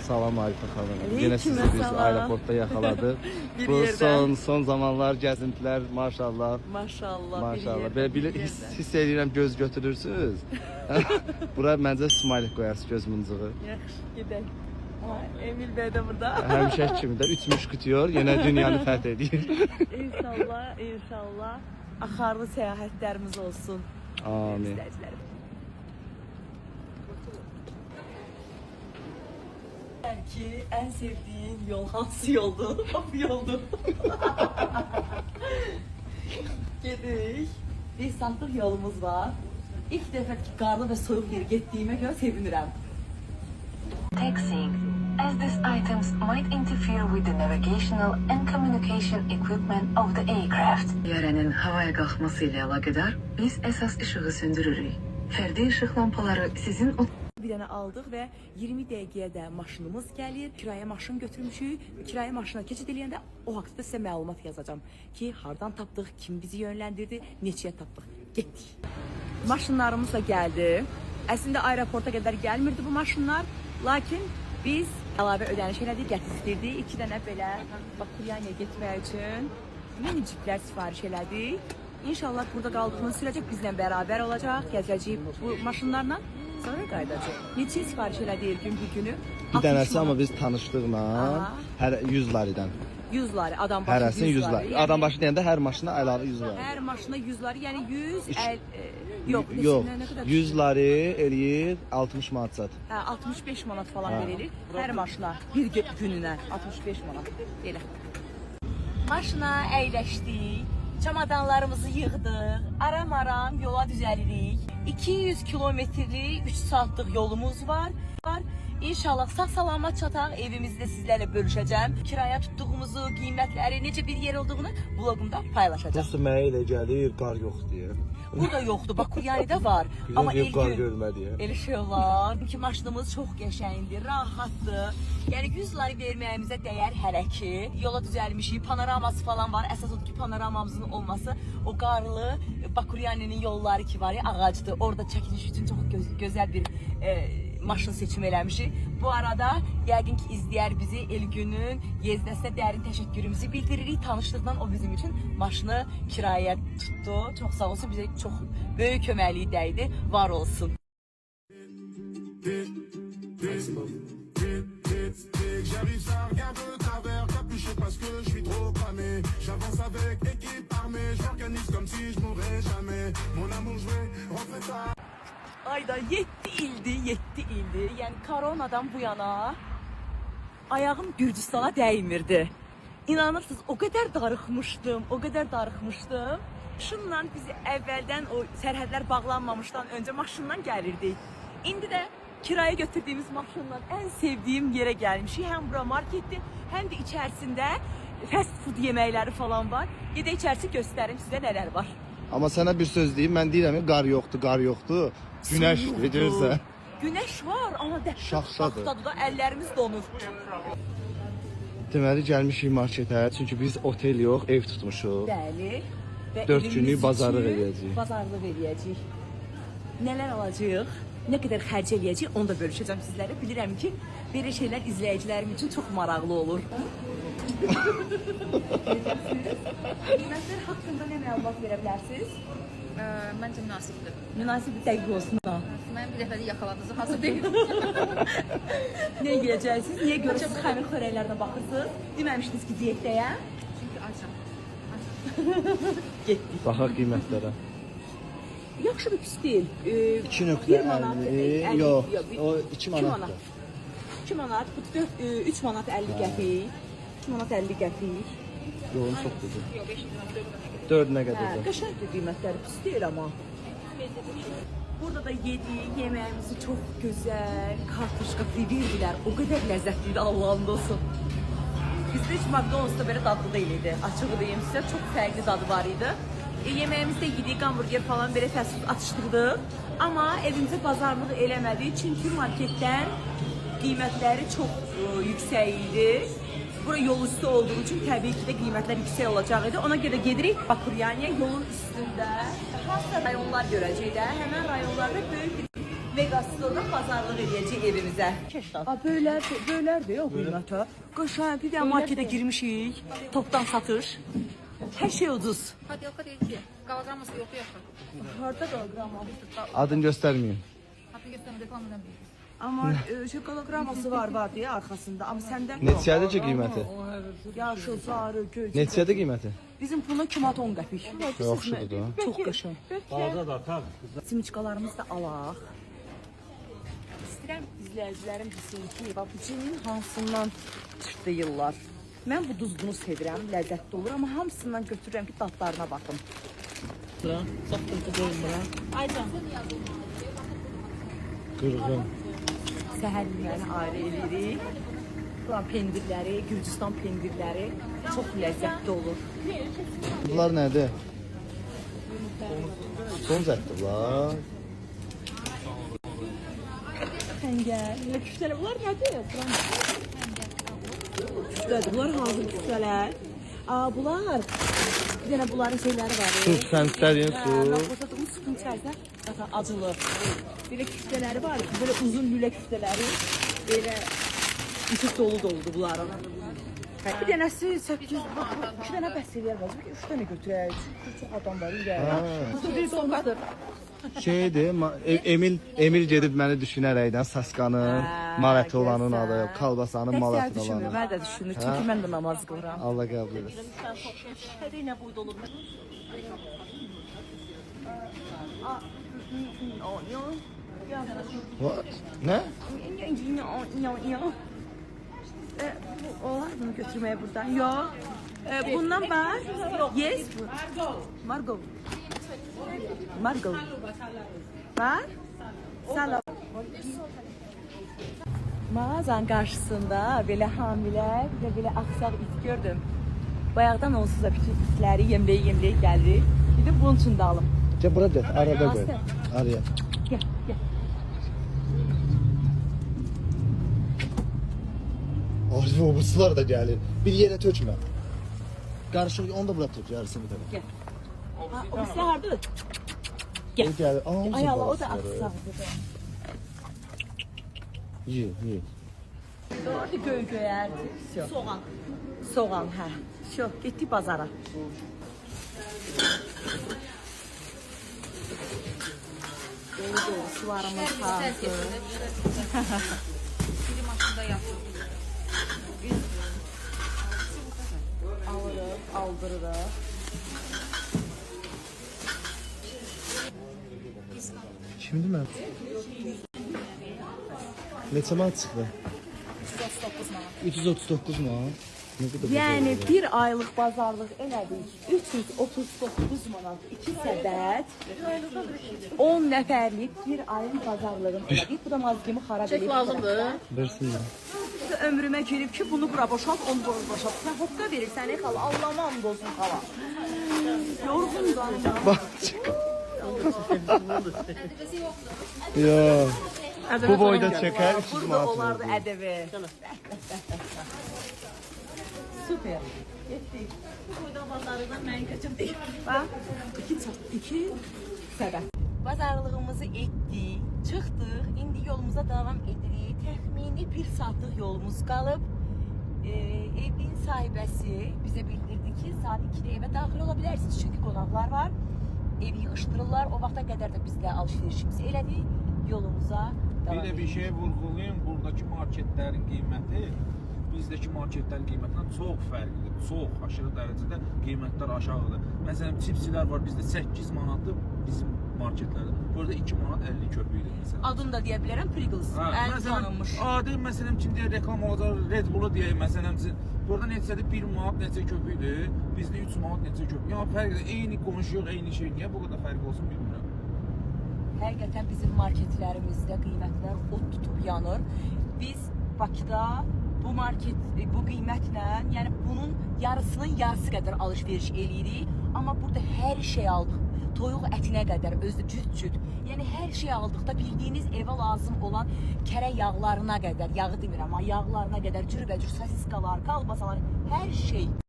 Salam Arifə xanım. Aleyküm Yine sizi biz selam. aeroportda yaxaladık. Bir Bu yerden. son zamanlar gəzintilər maşallah. Maşallah. Maşallah. Bir Belə yerden, bir hiss, yerden. hiss edirəm göz götürürsünüz. Bura məncə smiley qoyarsınız göz mıncığı. Yaxşı, gedək. Emil Bey de burada. Həmişə kimi də 3 müşketiyor yenə dünyanı fəth edir. İnşallah, inşallah. Axarlı seyahatlerimiz olsun. Amin. İzləyicilərim. Belki en sevdiğin yol hansı yoldu? Bu yoldu. Gedik. Bir saatlik yolumuz var. İlk defa ki karlı ve soğuk yere gittiğime göre sevinirəm. Taxiing, as these items might interfere with the navigational and communication equipment of the aircraft. Təyyarənin havaya qalxması ilə əlaqədar biz əsas işığı söndürürük. Fərdi işıq lampaları sizin Bir dənə aldıq və 20 dəqiqəyə də maşınımız gəlir. Kirayə maşın götürmüşük. Kirayə maşına keçid eləyəndə o haqqda sizə məlumat yazacağam ki, hardan tapdıq, kim bizi yönləndirdi, neçəyə tapdıq. Getdik. Maşınlarımız da gəldi. Əslində aeroporta qədər gəlmirdi bu maşınlar, lakin biz əlavə ödəniş elədik, gətirdik. 2 dənə belə Bakuryaniya getmək üçün miniciklər sifariş elədik. İnşallah burada qaldığımız sürəcə bizlə bərabər olacaq, gəzəcəyik bu maşınlarla. Sonra qayıdacaq. Neçə sifariş elədik günü? Bir dənəsi amma biz tanışdıqla Aha. hər 100 laridən. 100 lari, adam başı Hərəsinin 100 lari. Yəni Adam başı deyəndə hər maşına əlavə 100 lari. hər maşına 100 lari, yəni 100 yox, Yox. nə qədər? 100 lari eləyir 60 manat zat. 65 manat falan Ha. verilir. Hər maşına bir gününə 65 manat elə. Maşına əyləşdik. Çamadanlarımızı yığdıq. Aram-aram yola düzəlirik. 200 kilometrlik 3 saatlıq yolumuz var. İnşallah sağ-salamat çataq. Evimizdə sizlərlə bölüşəcəm. Kiraya tutduğumuzu, qiymətləri, necə bir yer olduğunu bloqumda paylaşacağam. Dostu mənə elə gəlir qar yox deyə. Burada yoxdur, Bakuryanidə var. Amma Güzel bir qar Elgün görmə deyə. elə şey olar. Çünki maşınımız çox qəşəngdir, rahatdır. Yəni 100 lari verməyimizə dəyər hələ ki. Yola düzəlmişik, panoraması falan var. Əsas odur ki, panoramamızın olması o qarlı Bakuryaninin yolları ki var ya, ağacdır. Orada çəkiliş üçün çox gözəl bir maşın seçimi eləmişik. Bu arada yəqin ki izləyər bizi Elgünün Yezdəsinə dərin təşəkkürümüzü bildiririk. Tanışlıqdan o bizim üçün maşını kirayəyə tutdu. Çox sağ olsun, bizə çox böyük köməkliyi dəydi. Var olsun. J'arrive, ça regarde de travers, capuché parce que je suis trop cramé. J'avance avec équipe armée, j'organise comme si je mourrais jamais. Mon amour, je vais rentrer tard. Ayda 7 ildi. Yəni koronadan bu yana ayağım Gürcüstana dəymirdi. İnanırsınız, o qədər darıxmışdım. Maşınla biz əvvəldən o sərhədlər bağlanmamışdan öncə maşından gəlirdik. İndi də kiraya götürdüyümüz maşınla ən sevdiyim yerə gəlmişik. Həm bura marketdir, həm də içərisində fast food yeməkləri falan var. Gedək içərisi göstərim sizə nələr var. Amma sənə bir söz deyim, mən deyirəm ki, qar yoxdur. Günəşdir, görürsən. Günəş var, amma Şaxşadır. da əllərimiz donur. Deməli gəlmişik marketə, çünki biz otel yox, ev tutmuşuq. Bəli. Və 4 evimiz günlük bazarlıq üçün eləyəcəyik. Bazarlıq eləyəcəyik. Nələr alacağıq, nə qədər xərc eləyəcəyik, onu da bölüşəcəm sizlərə. Bilirəm ki, belə şeylər izləyicilərim üçün çox maraqlı olur. Qiymətlər haqqında nə məlumat verə bilərsiniz? Məncə münasibdir. Münasib dəqiq olsun ha. Mən bir dəfə də yaxaladınız, hazır deyil. Nəyə girəcəksiniz? Niyə görürsünüz xəmir xörəklərinə baxırsınız? Deməmişdiniz ki, diyetdəyəm. Çünki açam. Getdik. Baxaq qiymətlərə. Yaxşıdır, pis deyil. 2.50, yox, o 2 manatdır. 2 manat, bu 3 manat 50 qəpik. 2 manat 50 qəpik. Yoğun çox dedi. Yox, 5 manat 4 nə Hə, qədərdir? qəşəngdir qiymətləri, pis deyil amma. Burada da yedik, yeməyimizi çox gözəl, kartuşka fri verdilər. O qədər ləzzətliydi, Allah'ın olsun. Bizdə heç McDonald'sda belə dadlı deyil idi. Açığı deyim sizə, çox fərqli dadı var idi. Yeməyimizdə yedik, hamburger falan belə fast food atışdırdıq. Amma evimizə bazarlıq eləmədik, çünki marketdən qiymətləri çox yüksək idi. Bura yol üstü olduğu için təbii ki də qiymətlər yüksək olacaq idi. Ona görə gedirik Bakuryaniya yolun üstündə. Hansısa rayonlar görəcək də. Həmən rayonlarda böyük bir Megastorda pazarlıq edəcək evimizə. Böylər də yox qiymətə. Qəşəng bir də marketə girmişik. Topdan satış. Hər şey ucuz. Podelka deyil ki. Qalagraması yox yaxşı. Harda qoloqrama? Adını göstermeyin. Hatta göstərmə reklamından bilir. Amma qoloqraması var deyə arxasında. Amma səndə Neçədir qiyməti? yaşıl, sarı, göy. Neçədir qiyməti? Bizim puluna kimat 10 qəpik. Yaxşıdır da. Çox qəşəng. Simiçkalarımızı da alaq. İstəyirəm izləyicilərim bilsin ki, bax bu cinin hansından çıxdıyırlar. Mən bu duzunu sevirəm, ləzzətli olur, amma hamısından götürürəm ki, dadlarına baxım. Aycan. Qırğın. Səhər yeməyi ayrı edirik. Buran pendirləri, Gürcüstan pendirləri çox ləzzətli olur. Bunlar nədir? Son zətdirlər. Xəngəl, küftələr, bunlar nədir? Küftədir, bunlar hazır küftələr. Bunlar, bir dənə bunların şeyləri var. Su, sən istədiyin su. Boşadığımız suyun içərisinə acılı. Belə küftələri var, belə uzun lülə küftələri. Belə içi dolu-doludur bunların. Bir dənəsi 8, 2 dənə bəs eləyər var. 3 dənə götürək. Çünki çox adam var. Bir sonradır. Şeydir, Emil gedib məni düşünərəkdən Saskanın, Marəti olanın alıb, Kalbasanın Marəti olanı. Mən də düşünür, çünki mən də namaz qılıram. Allah qəbul etsin. Hədə nə boyda olur? Nə? Olar mı götürməyə buradan? Yox. Bundan var. Yes. Margot. Margot. Var? Salam. Mağazanın qarşısında belə hamilə, bir də belə axsaq it gördüm. Bayaqdan onsuz da bütün itləri yemləyə gəldi. Dedim bunun üçün də alım. Gəl bura gəl, arada qoy. Araya. Gəl, gəl. Arif obuslar da gəlir. Bir yerə tökmə. Qarışıq, onu da bura tök, yarısı bir tərəf. Gəl. O birisi hardadır? O gəlir, Ay Allah, o da axsaqdır. Ye. Orada göy-göyərdi. Soğan. Soğan, hə. Şo, getdik bazara. Dolu sularımız hazır. Biri maşında yaxşı. Alırıq, aldırırıq. Kimdir mən? Neçə manat çıxdı? 339 manat. Nə qədər Yəni bir aylıq bazarlıq elədik. 339 manat 2 səbət. 10 nəfərlik bir ayın bazarlığını elədik. Bu da mazgimi xarab edib. Lazımdır. versin. Ömrümə girib ki, bunu bura boşalt, onu bura boşalt. Sən hoqqa verirsən, ey xala, Allah'ıma and olsun xala. Yorğundan. Bax. Yo. Bu boyda çəkər 300 Burada manat. olardı ədəbi. Süper. Getdik. Burada bazarından mən kaçırdım. Bax, 2 səbət. Bazarlığımızı etdik, çıxdıq. İndi yolumuza davam edirik. Təxmini 1 saatlıq yolumuz qalıb. Evin sahibəsi bizə bildirdi ki, saat 2-də evə daxil ola bilərsiniz. Çünki qonaqlar var. Evi yığışdırırlar. O vaxta qədər də biz də alışverişimizi elədik. Yolumuza davam Bir de bir edirik. şey vurgulayayım, buradaki marketlerin kıymeti bizdeki marketlerin kıymetinden çok farklıdır. Çok aşırı derecede kıymetler aşağıdır. Mesela çipsiler var bizde 8 manatlı bizim marketlerde. Burada 2 manat 50 köpüydü mesela. Adını da deyə bilərəm, Pringles. Ən tanınmış. Adi mesela şimdi reklam olacaq Red Bull'u diye mesela burada neçədə 1 manat neçə köpüydü, bizde 3 manat neçə köpüydü. Ya farklı, eyni konuşuyor, eyni şey. Niye bu kadar fark olsun bilmiyorum. Həqiqətən bizim marketlərimizdə qiymətlər od tutub yanır. Biz Bakıda bu qiymətlə, yəni bunun yarısının yarısı qədər alış-veriş eləyirik. Amma burada hər şey aldıq. Toyuq ətinə qədər, özü cüt-cüt. Yəni hər şey aldıqda bildiyiniz evə lazım olan kərə yağlarına qədər, yağı demirəm, amma yağlarına qədər cürbəcür sosiskalar, kalbasalar, hər şey.